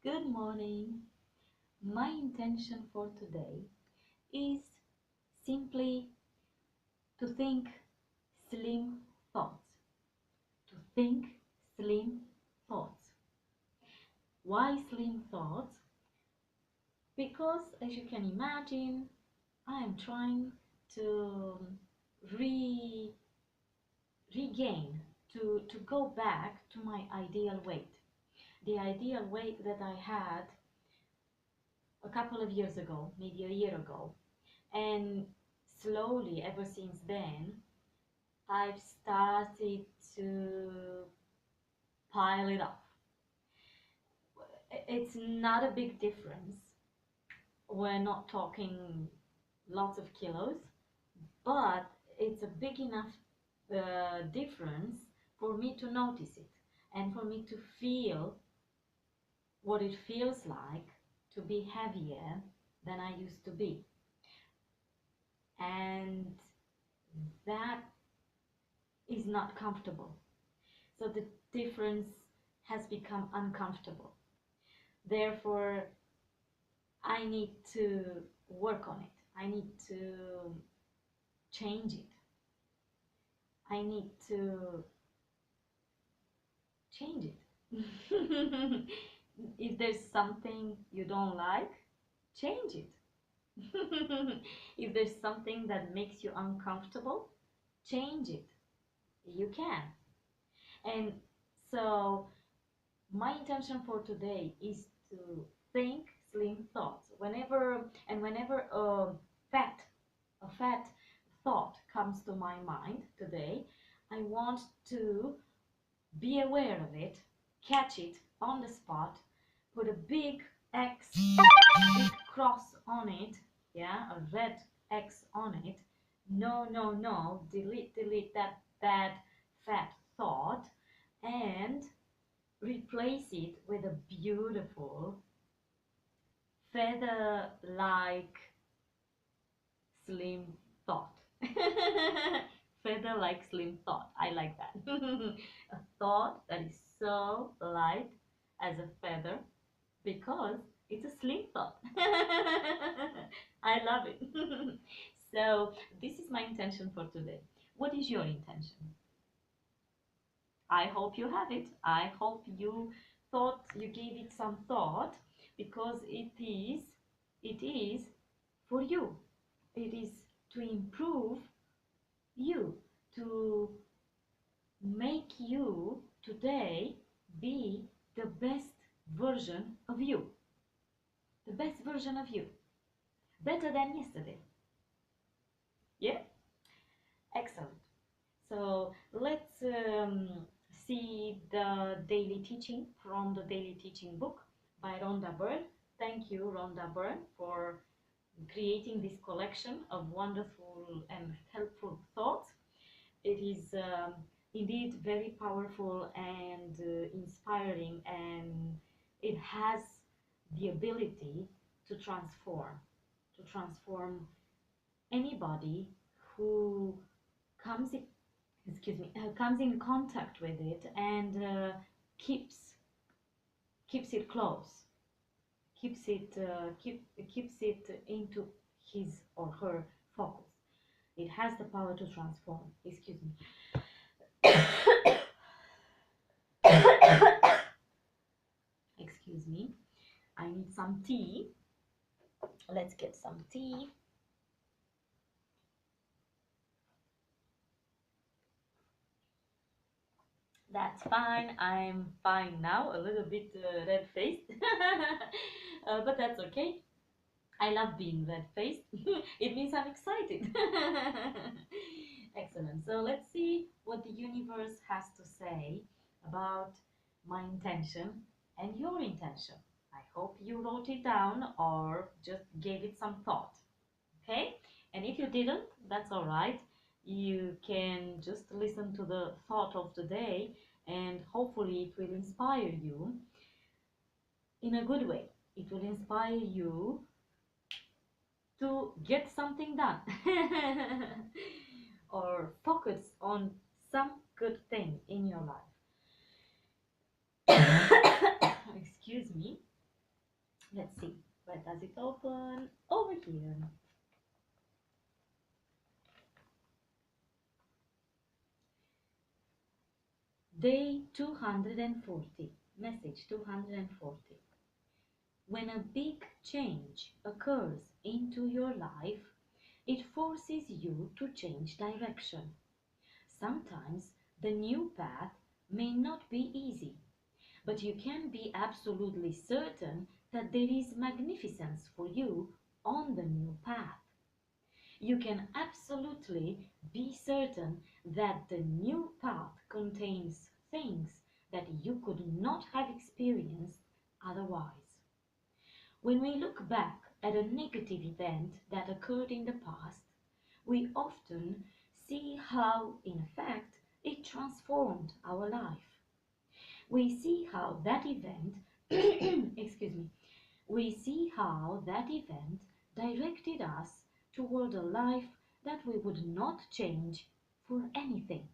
Good morning. My intention for today is simply to think slim thoughts. To think slim thoughts. Why slim thoughts? Because, as you can imagine, I am trying to re regain, to go back to my ideal weight. The ideal weight that I had a couple of years ago, maybe a year ago. And slowly, ever since then, I've started to pile it up. It's not a big difference. We're not talking lots of kilos, but it's a big enough difference for me to notice it and for me to feel what it feels like to be heavier than I used to be. And that is not comfortable. So the difference has become uncomfortable. Therefore, I need to work on it. I need to change it. I need to change it. If there's something you don't like, change it. If there's something that makes you uncomfortable, change it. You can. And so my intention for today is to think slim thoughts. Whenever a fat thought comes to my mind today, I want to be aware of it, catch it on the spot, put a big X, a big cross on it, yeah, a red X on it. No, no, no, delete that bad fat thought and replace it with a beautiful feather-like slim thought. Feather-like slim thought. I like that. A thought that is so light as a feather because it's a slim thought. I love it. So this is my intention for today. What is your intention? I hope you have it. I hope you gave it some thought because it is for you. It is to improve you, to make you today be the best version of you. The best version of you. Better than yesterday. Yeah? Excellent. So let's see the daily teaching from the daily teaching book by Rhonda Byrne. Thank you, Rhonda Byrne, for creating this collection of wonderful and helpful thoughts. It is indeed very powerful and inspiring, and it has the ability to transform anybody who comes in, comes in contact with it and keeps it close, keeps it into his or her focus. It has the power to transform. Excuse me. Excuse me. I need some tea. Let's get some tea. That's fine. I'm fine now. A little bit red-faced, but that's okay. I love being red-faced. It means I'm excited. Excellent. So let's see what the universe has to say about my intention and your intention. I hope you wrote it down or just gave it some thought. Okay? And if you didn't, that's all right. You can just listen to the thought of the day and hopefully it will inspire you in a good way. It will inspire you to get something done or focus on some good thing in your life. Excuse me. Let's see, where does it open? Over here. Day 240, message 240. When a big change occurs into your life, it forces you to change direction. Sometimes the new path may not be easy, but you can be absolutely certain that there is magnificence for you on the new path. You can absolutely be certain that the new path contains things that you could not have experienced otherwise. When we look back at a negative event that occurred in the past, we often see how, in fact, it transformed our life. We see how that event, excuse me, we see how that event directed us toward a life that we would not change for anything.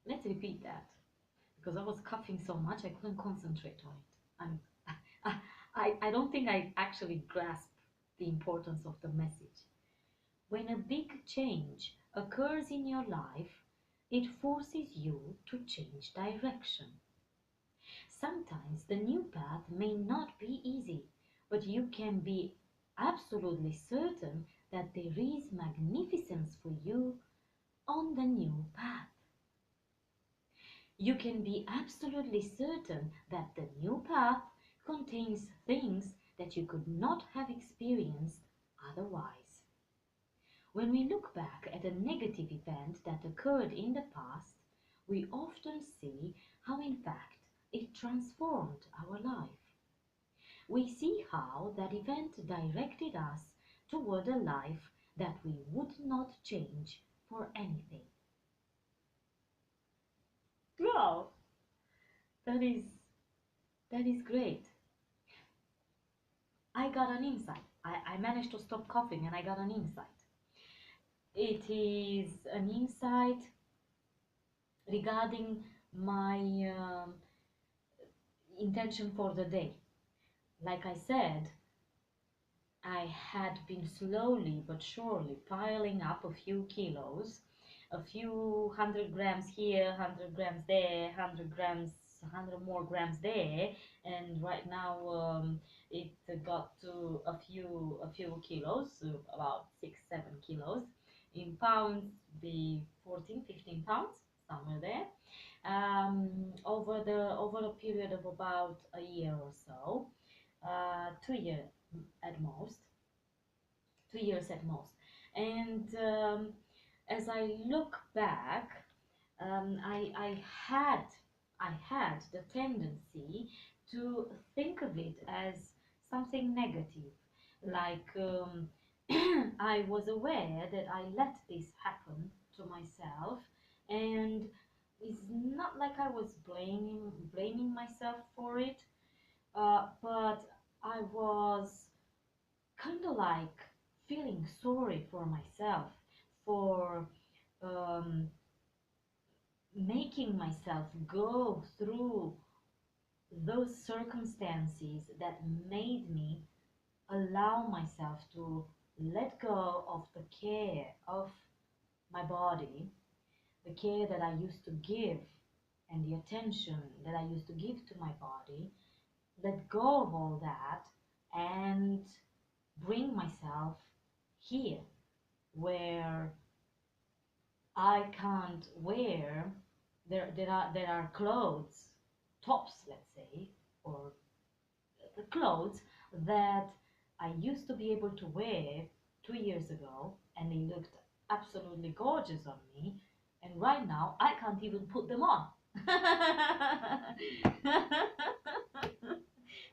Let's repeat that because I was coughing so much I couldn't concentrate on it. I don't think I actually grasped the importance of the message. When a big change occurs in your life, it forces you to change direction. Sometimes the new path may not be easy, but you can be absolutely certain that there is magnificence for you on the new path. You can be absolutely certain that the new path contains things that you could not have experienced otherwise. When we look back at a negative event that occurred in the past, we often see how, in fact, it transformed our life. We see how that event directed us toward a life that we would not change for anything. Wow, that is that is great. I got an insight. I managed to stop coughing and I got an insight. It is an insight regarding my intention for the day. Like I said, I had been slowly but surely piling up a few kilos, a few 100 grams here, 100 grams there, 100 grams, 100 more grams there, and right now it got to a few kilos, so about 6, 7 kilos. In pounds, be 14, 15 pounds, somewhere there. Over a period of about a year or so, 2 years at most, 2 years at most. And as I look back, I had the tendency to think of it as something negative, like I was aware that I let this happen to myself, and it's not like I was blaming myself for it, but I was kind of like feeling sorry for myself for um, making myself go through those circumstances that made me allow myself to let go of the care of my body, the care that I used to give, and the attention that I used to give to my body, let go of all that and bring myself here where I can't wear, there are clothes, tops, let's say, or the clothes that I used to be able to wear 2 years ago, and they looked absolutely gorgeous on me, and right now I can't even put them on.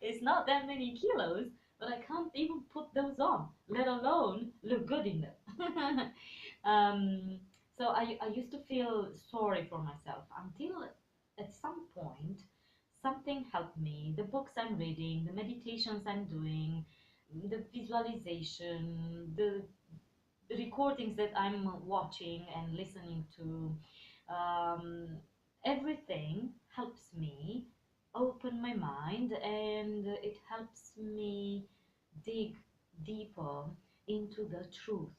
It's not that many kilos, but I can't even put those on, let alone look good in them. um, so I used to feel sorry for myself until at some point something helped me. The books I'm reading, the meditations I'm doing, the visualization, the recordings that I'm watching and listening to, um, everything helps me open my mind, and it helps me dig deeper into the truth,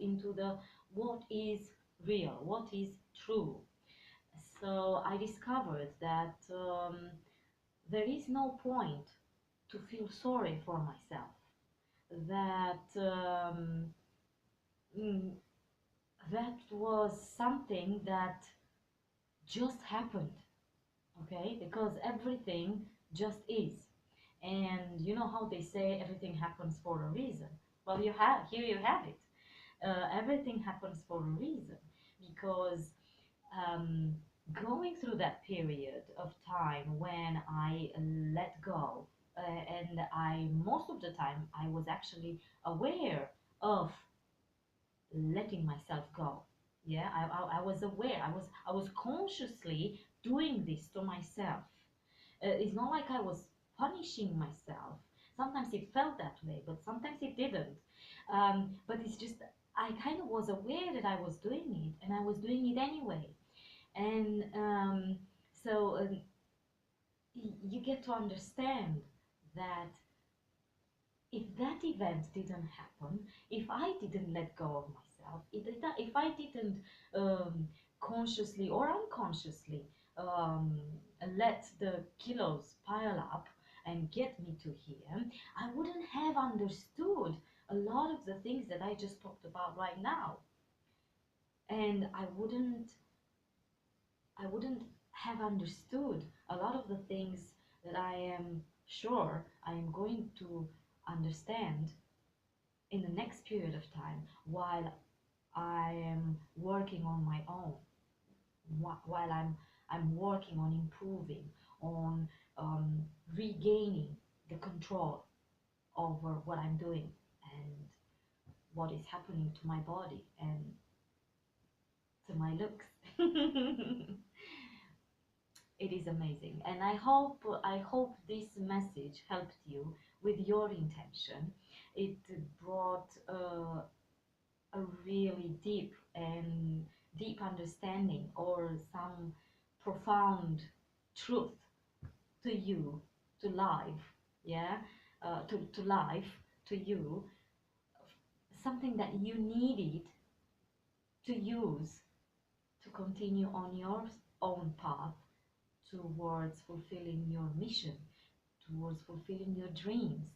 into the what is real, what is true. So I discovered that there is no point to feel sorry for myself, that mm, that was something that just happened, okay? Because everything just is. And you know how they say everything happens for a reason. Well, you have it. Everything happens for a reason, because um, going through that period of time when I let go, and I most of the time I was actually aware of letting myself go. Yeah, I was aware. I was consciously doing this to myself. It's not like I was punishing myself. Sometimes it felt that way, but sometimes it didn't. But it's just I kind of was aware that I was doing it, and I was doing it anyway. And so you get to understand that if that event didn't happen, if I didn't let go of myself, if I didn't consciously or unconsciously um, let the kilos pile up and get me to here, I wouldn't have understood a lot of the things that I just talked about right now. And I wouldn't have understood a lot of the things that I am sure I am going to understand in the next period of time, while I am working on my own, while I'm working on improving, on um, regaining the control over what I'm doing and what is happening to my body and to my looks. It is amazing, and I hope this message helped you with your intention. It brought a really deep understanding, or some profound truth to you, to life. Yeah, to life, to you, something that you needed to use to continue on your own path towards fulfilling your mission, towards fulfilling your dreams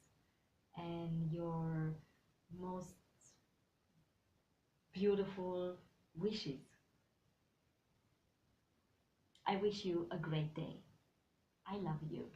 and your most beautiful wishes. I wish you a great day. I love you.